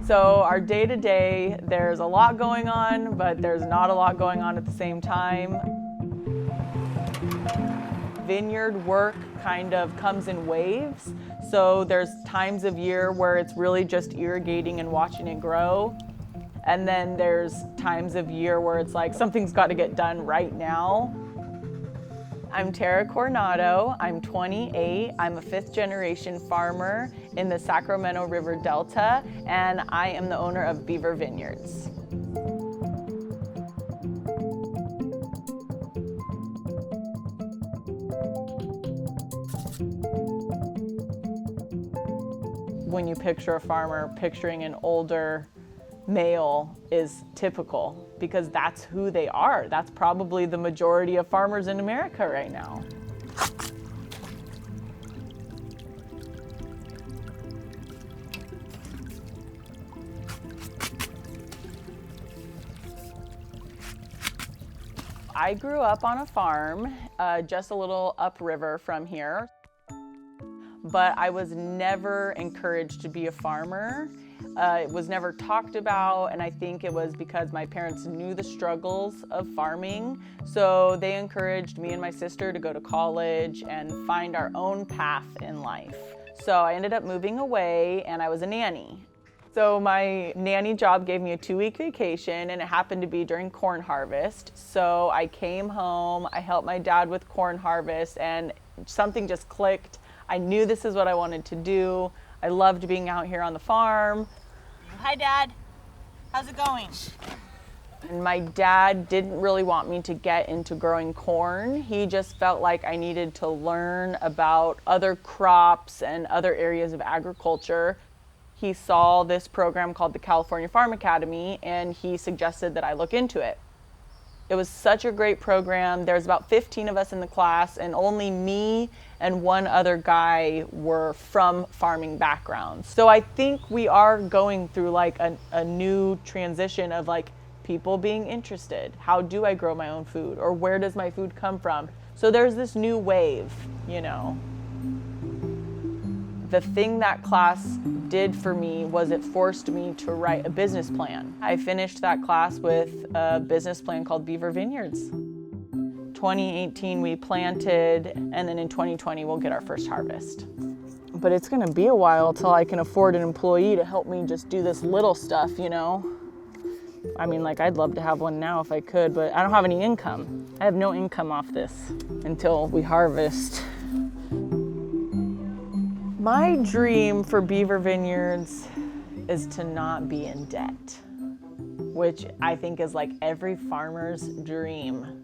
So our day-to-day, there's a lot going on, but there's not a lot going on at the same time. Vineyard work kind of comes in waves. So there's times of year where it's really just irrigating and watching it grow. And then there's times of year where it's like something's got to get done right now. I'm Tara Coronado, I'm 28, I'm a 5th generation farmer in the Sacramento River Delta, and I am the owner of Beaver Vineyards. When you picture a farmer, picturing an older male is typical because that's who they are. That's probably the majority of farmers in America right now. I grew up on a farm just a little upriver from here, but I was never encouraged to be a farmer. It was never talked about, and I think it was because my parents knew the struggles of farming, so they encouraged me and my sister to go to college and find our own path in life. So I ended up moving away, and I was a nanny. So my nanny job gave me a 2-week vacation, and it happened to be during corn harvest. So I came home, I helped my dad with corn harvest, and something just clicked. I knew this is what I wanted to do. I loved being out here on the farm. Hi, Dad. How's it going? And my dad didn't really want me to get into growing corn. He just felt like I needed to learn about other crops and other areas of agriculture. He saw this program called the California Farm Academy, and he suggested that I look into it. It was such a great program. There's about 15 of us in the class, and only me and one other guy were from farming backgrounds. So I think we are going through like a new transition of like people being interested. How do I grow my own food? Or where does my food come from? So there's this new wave, you know. The thing that class did for me was it forced me to write a business plan. I finished that class with a business plan called Beaver Vineyards. 2018 we planted, and then in 2020 we'll get our first harvest. But it's gonna be a while till I can afford an employee to help me just do this little stuff, you know? I mean, like, I'd love to have one now if I could, but I don't have any income. I have no income off this until we harvest. My dream for Beaver Vineyards is to not be in debt, which I think is like every farmer's dream,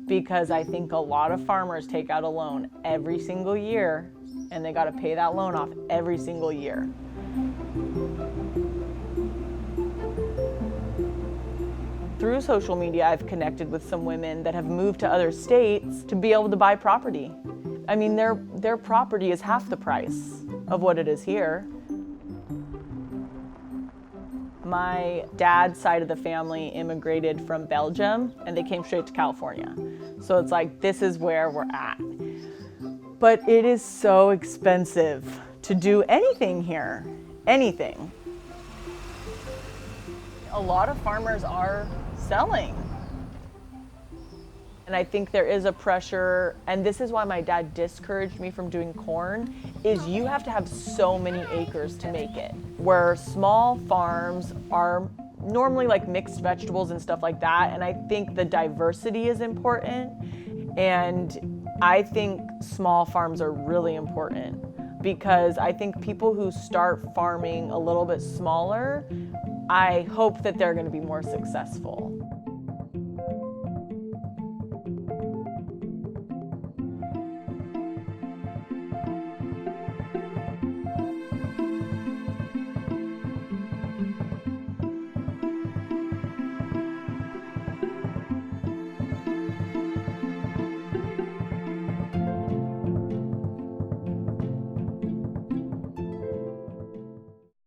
because I think a lot of farmers take out a loan every single year and they got to pay that loan off every single year. Through social media, I've connected with some women that have moved to other states to be able to buy property. I mean, their property is half the price of what it is here. My dad's side of the family immigrated from Belgium, and they came straight to California. So it's like, this is where we're at. But it is so expensive to do anything here, anything. A lot of farmers are selling. And I think there is a pressure, and this is why my dad discouraged me from doing corn, is you have to have so many acres to make it. Where small farms are normally like mixed vegetables and stuff like that, and I think the diversity is important. And I think small farms are really important because I think people who start farming a little bit smaller, I hope that they're going to be more successful.